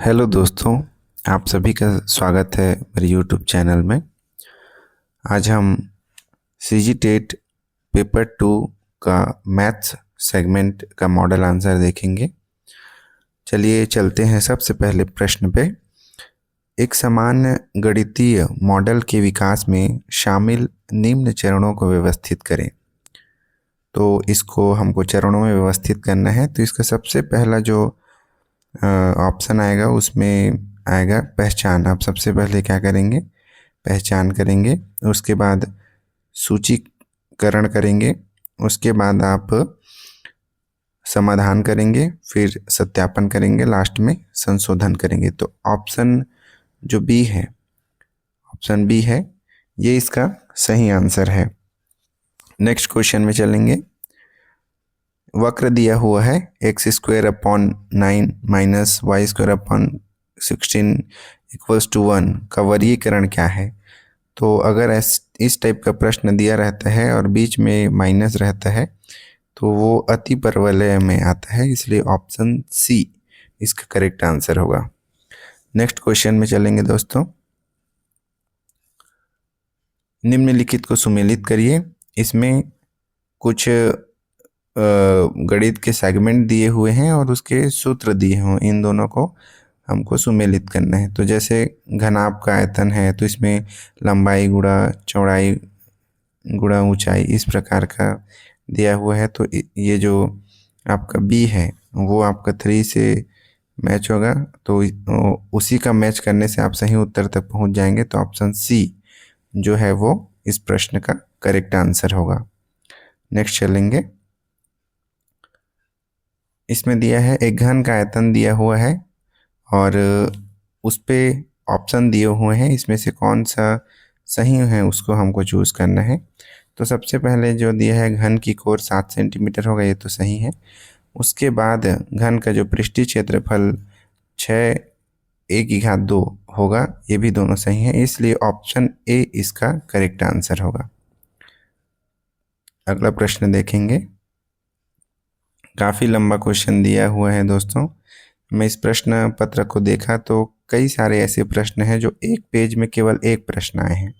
Hello दोस्तों, आप सभी का स्वागत है मेरे यूट्यूब चैनल में। आज हम सीजी टेट पेपर 2 का मैथ्स सेगमेंट का मॉडल आंसर देखेंगे। चलिए चलते हैं सबसे पहले प्रश्न पे। एक सामान्य गणितीय मॉडल के विकास में शामिल निम्न चरणों को व्यवस्थित करें। तो इसको हमको चरणों में व्यवस्थित करना है। तो इसका सबसे पहला जो ऑप्शन आएगा उसमें आएगा पहचान। आप सबसे पहले क्या करेंगे? पहचान करेंगे। उसके बाद सूचीकरण करेंगे। उसके बाद आप समाधान करेंगे, फिर सत्यापन करेंगे, लास्ट में संशोधन करेंगे। तो ऑप्शन जो बी है, ऑप्शन बी है, ये इसका सही आंसर है। नेक्स्ट क्वेश्चन में चलेंगे। वक्र दिया हुआ है x² upon 9 minus y² upon 16 equals to 1 का वर्गीकरण क्या है? तो अगर इस टाइप का प्रश्न दिया रहता है और बीच में माइनस रहता है तो वो अति परवलय में आता है, इसलिए ऑप्शन सी इसका करेक्ट आंसर होगा। नेक्स्ट क्वेश्चन में चलेंगे दोस्तों। निम्नलिखित को सुमेलित करिए। इसमें कुछ गणित के सेगमेंट दिए हुए हैं और उसके सूत्र दिए हों, इन दोनों को हमको सुमेलित करना है। तो जैसे घनाभ का आयतन है तो इसमें लंबाई गुणा चौड़ाई गुणा ऊंचाई इस प्रकार का दिया हुआ है। तो ये जो आपका बी है वो आपका 3 से मैच होगा, तो उसी का मैच करने से आप सही उत्तर तक पहुंच जाएंगे। तो ऑप्शन सी जो है वो इस प्रश्न का करेक्ट आंसर होगा। नेक्स्ट चलेंगे। इसमें दिया है एक घन का आयतन दिया हुआ है और उस पे ऑप्शन दिए हुए हैं, इसमें से कौन सा सही है उसको हमको चूज़ करना है। तो सबसे पहले जो दिया है घन की कोर 7 सेंटीमीटर होगा, ये तो सही है। उसके बाद घन का जो पृष्ठीय क्षेत्रफल 6a² होगा, ये भी दोनों सही है, इसलिए ऑप्शन ए इसका करेक्ट आंसर होगा। अगला प्रश्न देखेंगे। काफ़ी लंबा क्वेश्चन दिया हुआ है दोस्तों। मैं इस प्रश्न पत्र को देखा तो कई सारे ऐसे प्रश्न हैं जो एक पेज में केवल एक प्रश्न आए हैं।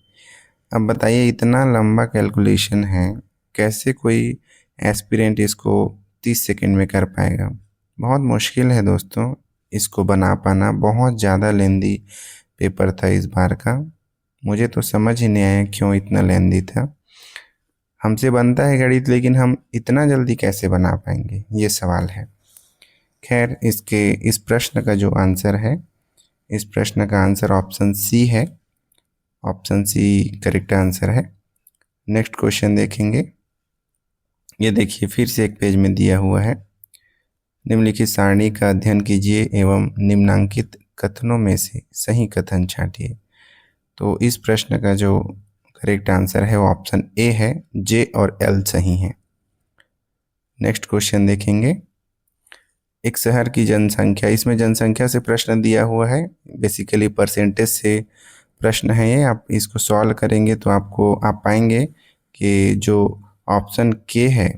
अब बताइए, इतना लंबा कैलकुलेशन है, कैसे कोई एस्पिरेंट इसको 30 सेकंड में कर पाएगा? बहुत मुश्किल है दोस्तों इसको बना पाना। बहुत ज़्यादा लेंदी पेपर था इस बार का। मुझे तो समझ ही नहीं आया क्यों इतना लेंदी था। हमसे बनता है गणित, लेकिन हम इतना जल्दी कैसे बना पाएंगे, ये सवाल है। खैर, इस प्रश्न का जो आंसर है, इस प्रश्न का आंसर ऑप्शन सी है। ऑप्शन सी करेक्ट आंसर है। नेक्स्ट क्वेश्चन देखेंगे। ये देखिए, फिर से एक पेज में दिया हुआ है। निम्नलिखित सारणी का अध्ययन कीजिए एवं निम्नांकित कथनों में से सही कथन छांटिए। तो इस प्रश्न का जो करेक्ट आंसर है वो ऑप्शन ए है, जे और एल सही है। नेक्स्ट क्वेश्चन देखेंगे। एक शहर की जनसंख्या, इसमें जनसंख्या से प्रश्न दिया हुआ है, बेसिकली परसेंटेज से प्रश्न है ये। आप इसको सॉल्व करेंगे तो आप पाएंगे कि जो ऑप्शन के है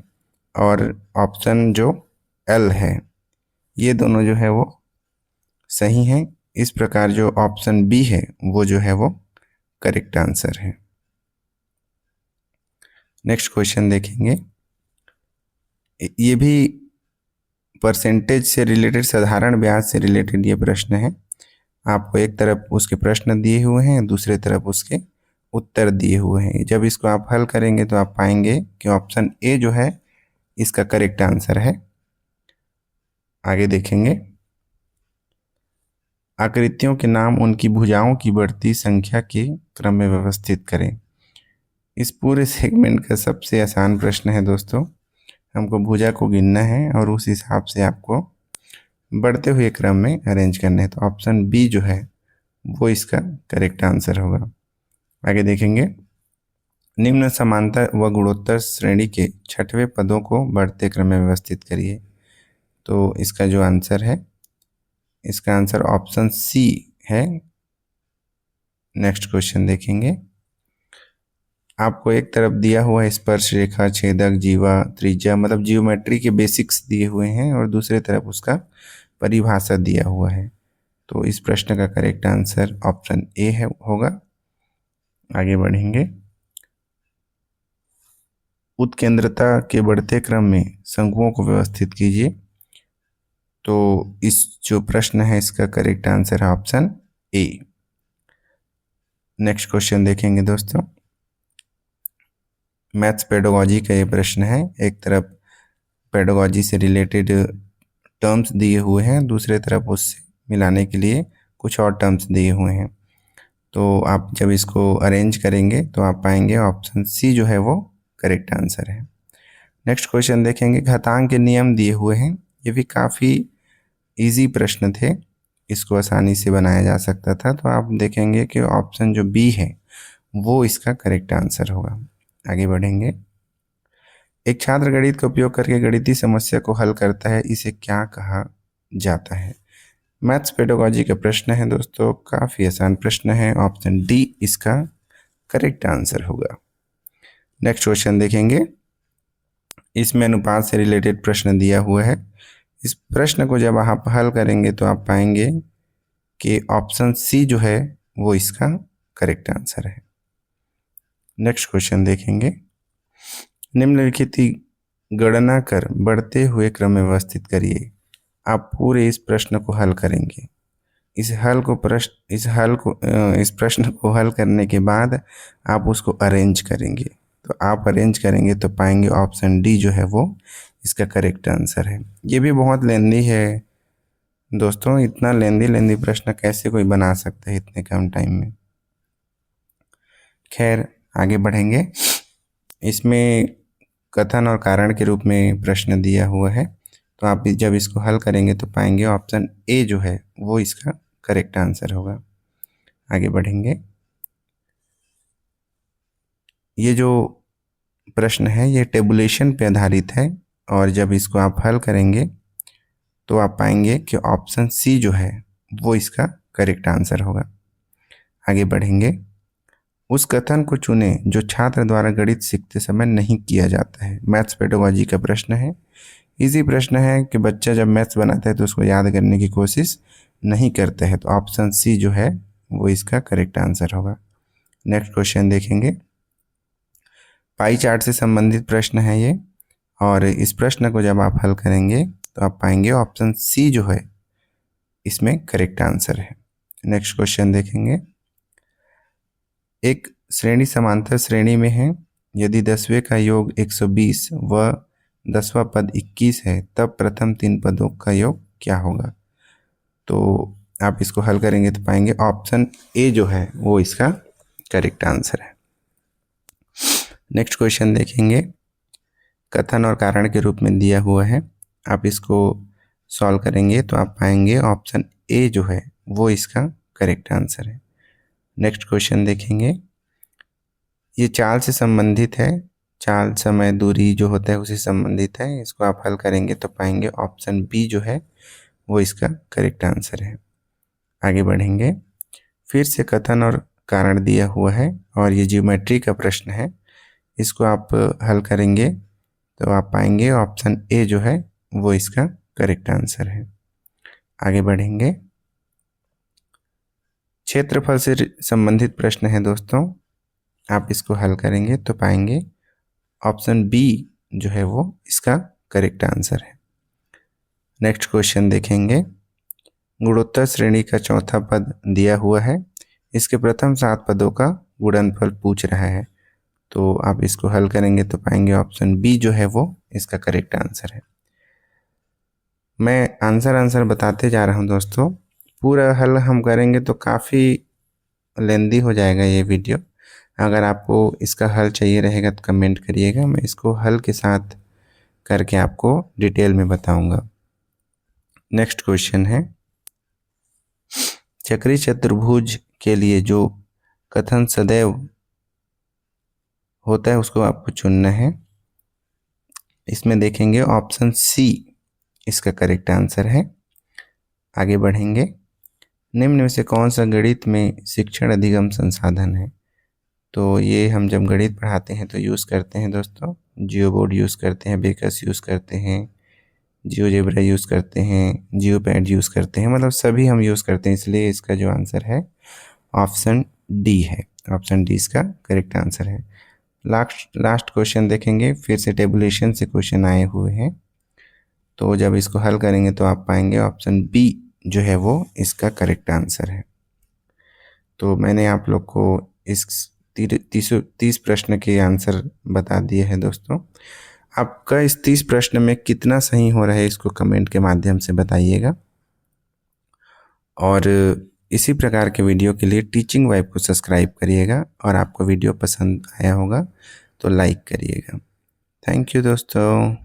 और ऑप्शन जो एल है, ये दोनों जो है वो सही हैं। इस प्रकार जो ऑप्शन बी है वो जो है वो करेक्ट आंसर है। नेक्स्ट क्वेश्चन देखेंगे। ये भी परसेंटेज से रिलेटेड, साधारण ब्याज से रिलेटेड ये प्रश्न है। आपको एक तरफ उसके प्रश्न दिए हुए हैं, दूसरे तरफ उसके उत्तर दिए हुए हैं। जब इसको आप हल करेंगे तो आप पाएंगे कि ऑप्शन ए जो है इसका करेक्ट आंसर है। आगे देखेंगे। आकृतियों के नाम उनकी भुजाओं की बढ़ती संख्या के क्रम में व्यवस्थित करें। इस पूरे सेगमेंट का सबसे आसान प्रश्न है दोस्तों। हमको भुजा को गिनना है और उस हिसाब से आपको बढ़ते हुए क्रम में अरेंज करना है। तो ऑप्शन बी जो है वो इसका करेक्ट आंसर होगा। आगे देखेंगे। निम्न समांतर व गुणोत्तर श्रेणी के 6वें पदों को बढ़ते क्रम में व्यवस्थित करिए। तो इसका जो आंसर है, इसका आंसर ऑप्शन सी है। नेक्स्ट क्वेश्चन देखेंगे। आपको एक तरफ दिया हुआ है स्पर्श रेखा, छेदक, जीवा, त्रिज्या, मतलब जियोमेट्री के बेसिक्स दिए हुए हैं, और दूसरे तरफ उसका परिभाषा दिया हुआ है। तो इस प्रश्न का करेक्ट आंसर ऑप्शन ए है होगा। आगे बढ़ेंगे। उत्केंद्रता के बढ़ते क्रम में शंकुओं को व्यवस्थित कीजिए। तो इस जो प्रश्न है इसका करेक्ट आंसर है ऑप्शन ए। नेक्स्ट क्वेश्चन देखेंगे दोस्तों। मैथ्स पेडागोजी का ये प्रश्न है। एक तरफ पेडागोजी से रिलेटेड टर्म्स दिए हुए हैं, दूसरे तरफ उससे मिलाने के लिए कुछ और टर्म्स दिए हुए हैं। तो आप जब इसको अरेंज करेंगे तो आप पाएंगे ऑप्शन सी जो है वो करेक्ट आंसर है। नेक्स्ट क्वेश्चन देखेंगे। घातांक के नियम दिए हुए हैं। ये भी काफ़ी इजी प्रश्न थे, इसको आसानी से बनाया जा सकता था। तो आप देखेंगे कि ऑप्शन जो बी है वो इसका करेक्ट आंसर होगा। आगे बढ़ेंगे। एक छात्र गणित का उपयोग करके गणितीय समस्या को हल करता है, इसे क्या कहा जाता है? मैथ्स पेडागोजी का प्रश्न है दोस्तों, काफ़ी आसान प्रश्न है। ऑप्शन डी इसका करेक्ट आंसर होगा। नेक्स्ट क्वेश्चन देखेंगे। इसमें अनुपात से रिलेटेड प्रश्न दिया हुआ है। इस प्रश्न को जब आप हल करेंगे तो आप पाएंगे कि ऑप्शन सी जो है वो इसका करेक्ट आंसर है। नेक्स्ट क्वेश्चन देखेंगे। निम्नलिखित गणना कर बढ़ते हुए क्रम में व्यवस्थित करिए। आप पूरे इस प्रश्न को हल करेंगे। इस प्रश्न को हल करने के बाद आप उसको अरेंज करेंगे। तो आप अरेंज करेंगे तो पाएंगे ऑप्शन डी जो है वो इसका करेक्ट आंसर है। ये भी बहुत लेंदी है दोस्तों, इतना लेंदी प्रश्न कैसे कोई बना सकता है इतने कम टाइम में। खैर आगे बढ़ेंगे। इसमें कथन और कारण के रूप में प्रश्न दिया हुआ है। तो आप जब इसको हल करेंगे तो पाएंगे ऑप्शन ए जो है वो इसका करेक्ट आंसर होगा। आगे बढ़ेंगे। ये जो प्रश्न है ये टेबुलेशन पे आधारित है और जब इसको आप हल करेंगे तो आप पाएंगे कि ऑप्शन सी जो है वो इसका करेक्ट आंसर होगा। आगे बढ़ेंगे। उस कथन को चुने जो छात्र द्वारा गणित सीखते समय नहीं किया जाता है। मैथ्स पेडागोजी का प्रश्न है। इजी प्रश्न है कि बच्चा जब मैथ्स बनाता है तो उसको याद करने की कोशिश नहीं करता है। तो ऑप्शन सी जो है वो इसका करेक्ट आंसर होगा। नेक्स्ट क्वेश्चन देखेंगे। पाई चार्ट से संबंधित प्रश्न है ये, और इस प्रश्न को जब आप हल करेंगे तो आप पाएंगे ऑप्शन सी जो है इसमें करेक्ट आंसर है। नेक्स्ट क्वेश्चन देखेंगे। एक श्रेणी समांतर श्रेणी में है। यदि 10वें का योग 120 व 10वां पद 21 है तब प्रथम 3 पदों का योग क्या होगा? तो आप इसको हल करेंगे तो पाएंगे ऑप्शन ए जो है वो इसका करेक्ट आंसर है। नेक्स्ट क्वेश्चन देखेंगे। कथन और कारण के रूप में दिया हुआ है। आप इसको सॉल्व करेंगे तो आप पाएंगे ऑप्शन ए जो है वो इसका करेक्ट आंसर है। नेक्स्ट क्वेश्चन देखेंगे। ये चाल से संबंधित है। चाल, समय, दूरी जो होता है उसे संबंधित है। इसको आप हल करेंगे तो पाएंगे ऑप्शन बी जो है वो इसका करेक्ट आंसर है। आगे बढ़ेंगे। फिर से कथन और कारण दिया हुआ है और ये ज्योमेट्री का प्रश्न है। इसको आप हल करेंगे तो आप पाएंगे ऑप्शन ए जो है वो इसका करेक्ट आंसर है। आगे बढ़ेंगे। क्षेत्रफल से संबंधित प्रश्न है दोस्तों। आप इसको हल करेंगे तो पाएंगे ऑप्शन बी जो है वो इसका करेक्ट आंसर है। नेक्स्ट क्वेश्चन देखेंगे। गुणोत्तर श्रेणी का चौथा पद दिया हुआ है। इसके प्रथम 7 पदों का गुणनफल पूछ रहा है। तो आप इसको हल करेंगे तो पाएंगे ऑप्शन बी जो है वो इसका करेक्ट आंसर है। मैं आंसर बताते जा रहा हूँ दोस्तों। पूरा हल हम करेंगे तो काफ़ी लेंदी हो जाएगा ये वीडियो। अगर आपको इसका हल चाहिए रहेगा तो कमेंट करिएगा, मैं इसको हल के साथ करके आपको डिटेल में बताऊंगा। नेक्स्ट क्वेश्चन है। चक्रीय चतुर्भुज के लिए जो कथन सदैव होता है उसको आपको चुनना है। इसमें देखेंगे ऑप्शन सी इसका करेक्ट आंसर है। आगे बढ़ेंगे। निम्न में से कौन सा गणित में शिक्षण अधिगम संसाधन है? तो ये हम जब गणित पढ़ाते हैं तो यूज़ करते हैं दोस्तों। जियो बोर्ड यूज़ करते हैं, बेकस यूज़ करते हैं, जियोजेब्रा यूज़ करते हैं, जियोपैड यूज़ करते हैं, मतलब सभी हम यूज़ करते हैं, इसलिए इसका जो आंसर है ऑप्शन डी है। ऑप्शन डी इसका करेक्ट आंसर है। लास्ट क्वेश्चन देखेंगे, फिर से टेबुलेशन से क्वेश्चन आए हुए हैं, तो जब इसको हल करेंगे तो आप पाएंगे ऑप्शन बी जो है वो इसका करेक्ट आंसर है। तो मैंने आप लोग को इस 30 प्रश्न के आंसर बता दिए हैं दोस्तों। आपका इस 30 प्रश्न में कितना सही हो रहा है इसको कमेंट के माध्यम से बताइएगा। और इसी प्रकार के वीडियो के लिए टीचिंग वाइब को सब्सक्राइब करिएगा, और आपको वीडियो पसंद आया होगा तो लाइक करिएगा। थैंक यू दोस्तों।